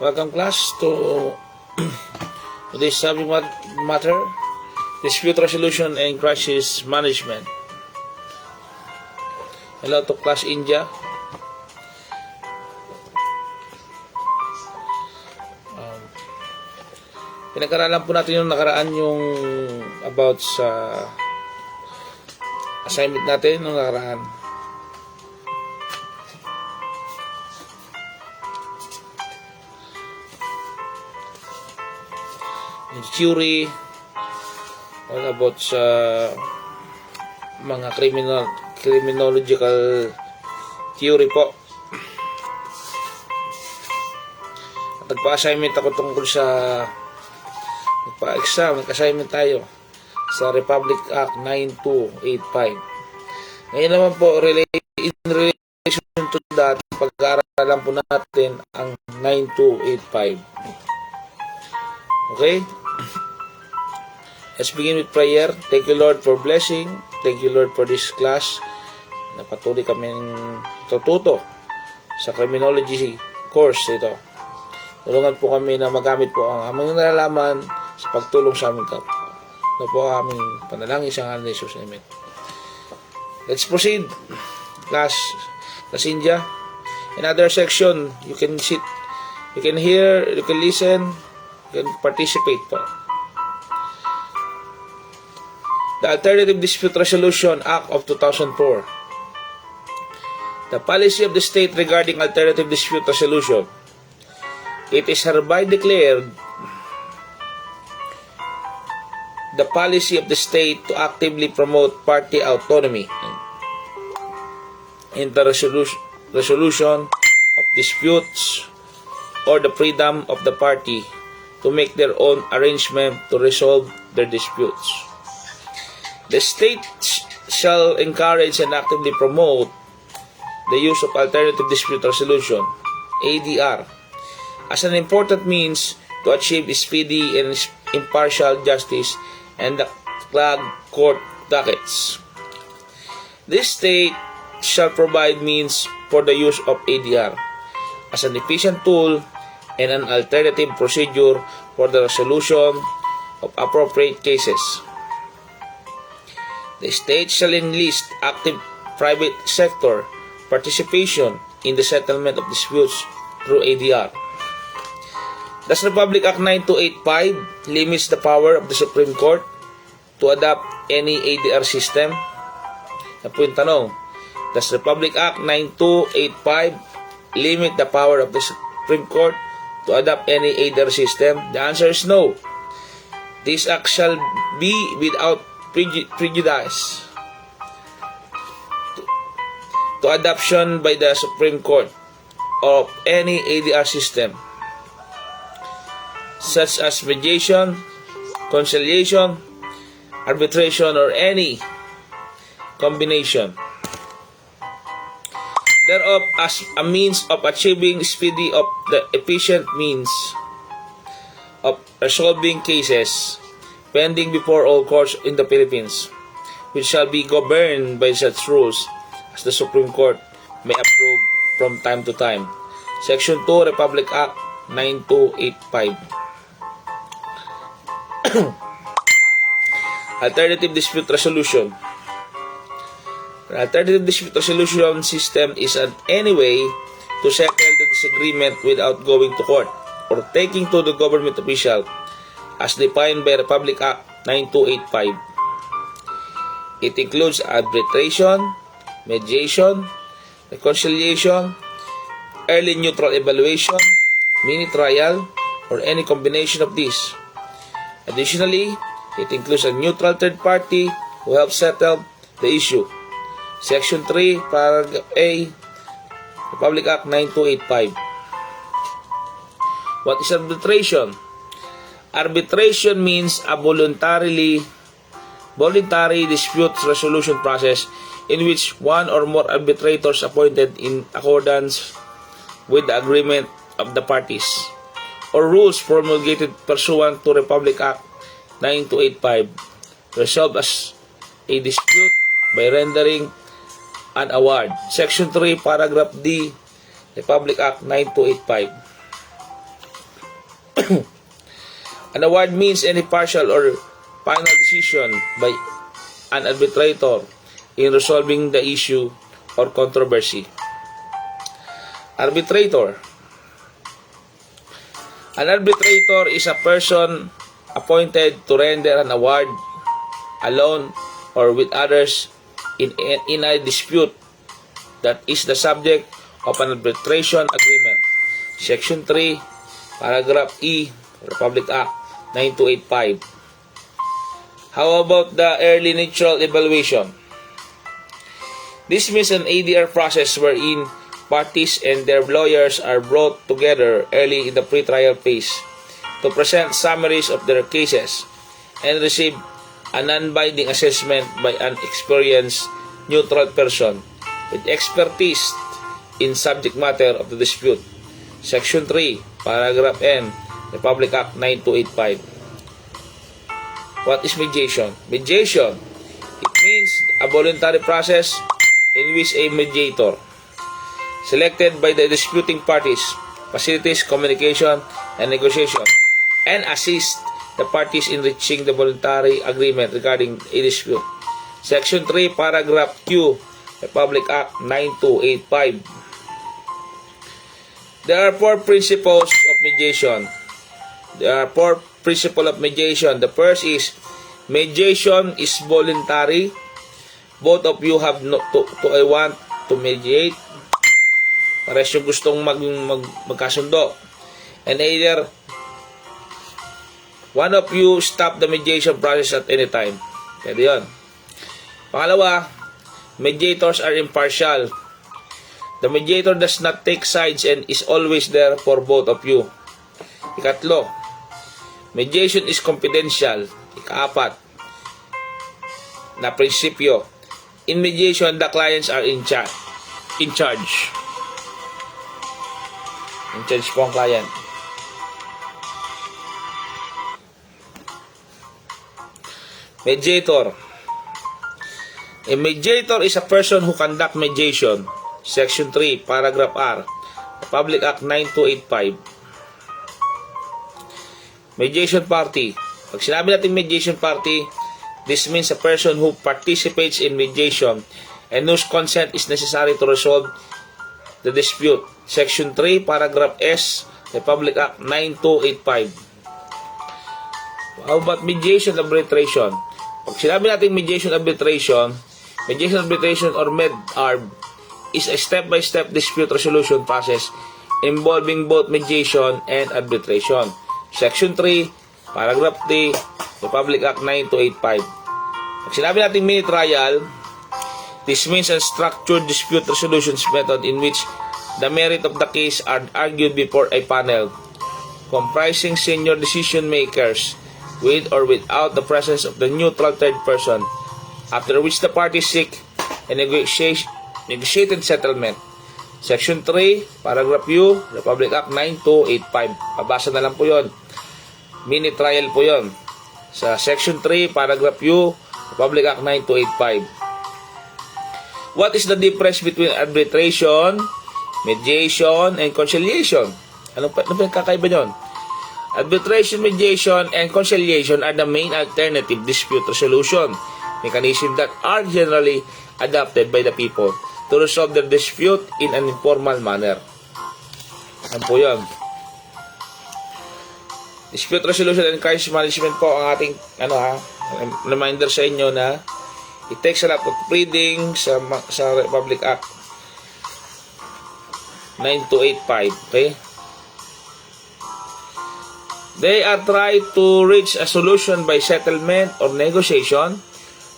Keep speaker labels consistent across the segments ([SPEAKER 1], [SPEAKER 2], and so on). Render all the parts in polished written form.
[SPEAKER 1] Welcome class to today's subject matter, dispute resolution and crisis management. Hello to class India. Pinag-aralan po natin yung nakaraan yung about sa assignment natin yung nakaraan. Yung theory all about sa mga criminological theory po. At nagpa-assignment ako tungkol sa nag-assignment tayo sa Republic Act 9285. Ngayon naman po, in relation to that, pag-aaralan po natin ang 9285. Okay? Let's begin with prayer. Thank you, Lord, for blessing. Thank you, Lord, for this class. Napatuloy kami tututo sa criminology course ito. Tulungan po kami na magamit po ang aming nalalaman sa pagtulong sa aming kapwa. Ito po ang aming panalangin sa ngalan ni Jesus. Amen. Let's proceed. Class India. Another section, you can sit, you can hear, you can listen, you can participate po. The Alternative Dispute Resolution Act of 2004. The policy of the state regarding alternative dispute resolution. It is hereby declared the policy of the state to actively promote party autonomy in the resolution of disputes or the freedom of the party to make their own arrangement to resolve their disputes. The state shall encourage and actively promote the use of alternative dispute resolution, ADR, as an important means to achieve speedy and impartial justice and the clogged court dockets. This state shall provide means for the use of ADR as an efficient tool and an alternative procedure for the resolution of appropriate cases. The state shall enlist active private sector participation in the settlement of disputes through ADR. Does Republic Act 9285 limits the power of the Supreme Court to adopt any ADR system? Na po yung tanong. Does Republic Act 9285 limit the power of the Supreme Court to adopt any ADR system? The answer is no. This act shall be without prejudice to adoption by the Supreme Court of any ADR system, such as mediation, conciliation, arbitration, or any combination thereof as a means of achieving speedy of the efficient means of resolving cases pending before all courts in the Philippines, which shall be governed by such rules as the Supreme Court may approve from time to time. Section 2, Republic Act 9285. Alternative Dispute Resolution. The Alternative Dispute Resolution system is any way to settle the disagreement without going to court or taking to the government official as defined by Republic Act 9285. It includes arbitration, mediation, reconciliation, early neutral evaluation, mini trial, or any combination of these. Additionally, it includes a neutral third party who helps settle the issue. Section 3, Paragraph A, Republic Act 9285. What is arbitration? Arbitration means a voluntary dispute resolution process in which one or more arbitrators appointed in accordance with the agreement of the parties or rules promulgated pursuant to Republic Act 9285 resolve as a dispute by rendering an award. Section 3, Paragraph D, Republic Act 9285. An award means any partial or final decision by an arbitrator in resolving the issue or controversy. Arbitrator. An arbitrator is a person appointed to render an award alone or with others in a dispute that is the subject of an arbitration agreement. Section 3, Paragraph E, Republic Act 9285. How about the early neutral evaluation? This means an ADR process wherein parties and their lawyers are brought together early in the pre-trial phase to present summaries of their cases and receive a non-binding assessment by an experienced neutral person with expertise in subject matter of the dispute. Section 3, Paragraph N, Republic Act 9285. What is mediation? Mediation, it means a voluntary process in which a mediator selected by the disputing parties facilitates communication and negotiation and assist the parties in reaching the voluntary agreement regarding a dispute. Section 3, Paragraph Q, Republic Act 9285. There are four principles of mediation. The first is mediation is voluntary. Both of you have to want to mediate. Pares yung gustong magkasundo. And either one of you stop the mediation process at any time. Pwede yun. Pangalawa, mediators are impartial. The mediator does not take sides and is always there for both of you. Ikatlo, mediation is confidential. Ikaapat, na prinsipyo. In mediation, the clients are in charge. In charge po ang client. Mediator. A mediator is a person who conduct mediation. Section 3, Paragraph R, Republic Act 9285. Mediation party. Pag sinabi natin mediation party, this means a person who participates in mediation and whose consent is necessary to resolve the dispute. Section 3, Paragraph S, Republic Act 9285. How about mediation arbitration? Pag sinabi natin mediation arbitration or MED-ARB is a step-by-step dispute resolution process involving both mediation and arbitration. Section 3, Paragraph D, Republic Act 9285. Pag sinabi natin mini-trial, this means a structured dispute resolution method in which the merit of the case are argued before a panel comprising senior decision makers with or without the presence of the neutral third person, after which the parties seek a negotiated settlement. Section 3, Paragraph U, Republic Act 9285. Pabasa na lang po yun. Mini-trial po yun. Sa Section 3, Paragraph U, Republic Act 9285. What is the difference between arbitration, mediation, and conciliation? Ano kakaiba nyon? Arbitration, mediation, and conciliation are the main alternative dispute resolution mechanism that are generally adopted by the people to resolve their dispute in an informal manner. Ano po yun? Dispute resolution and crisis management po ang ating reminder sa inyo na it takes a lot of reading sa Republic Act 9285. Okay? They are trying to reach a solution by settlement or negotiation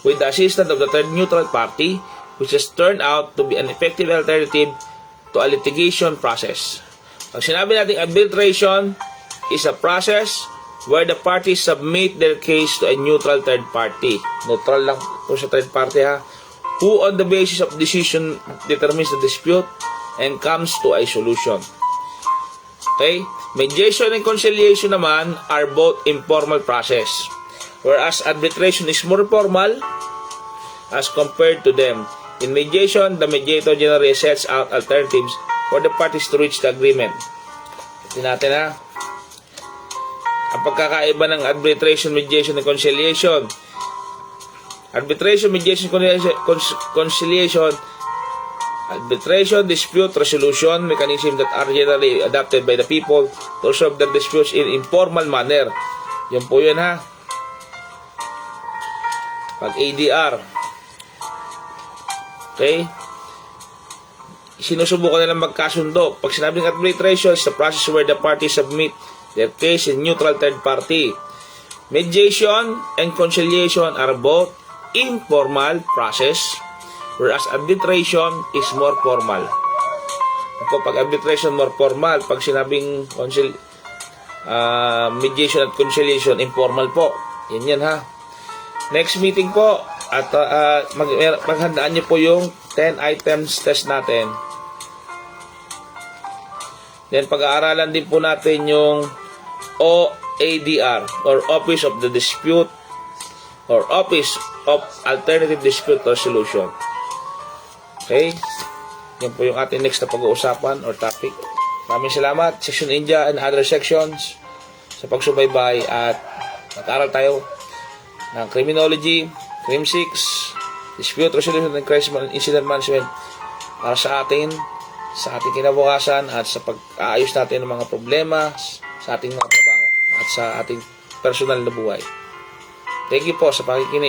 [SPEAKER 1] with the assistance of the third neutral party, which has turned out to be an effective alternative to a litigation process. Pag sinabi natin arbitration is a process where the parties submit their case to a neutral third party. Neutral lang po sa third party who on the basis of decision determines the dispute and comes to a solution. Okay? Mediation and conciliation naman are both informal process, whereas arbitration is more formal as compared to them. In mediation, the mediator generally sets out alternatives for the parties to reach the agreement. Ito natin ang pagkakaiba ng arbitration, mediation, and conciliation. Arbitration, mediation, conciliation. Arbitration, dispute resolution mechanism that are generally adopted by the people to resolve their disputes in informal manner. Yan po yun ha. Pag ADR. Okay? Sinusubukan nilang magkasundo. Pag sinabing arbitration, is the process where the parties submit their case in neutral third party. Mediation and conciliation are both informal process, whereas arbitration is more formal. Ako, pag arbitration more formal, pag sinabing mediation at conciliation, informal po. Yan ha. Next meeting po, at maghandaan nyo po yung 10 items test natin. Then pag-aaralan din po natin yung OADR, or Office of the Dispute, or Office of Alternative Dispute Resolution. Okay? Yan po yung ating next na pag-uusapan or topic. Maraming salamat, Section India and other sections, sa pagsubaybay at mag-aral tayo ng Criminology, Crim 6, Dispute Resolution and Crisis Incident Management para sa ating kinabukasan at sa pag-aayos natin ng mga problema sa ating mga trabaho at sa ating personal na buhay. Thank you po sa pakikinig.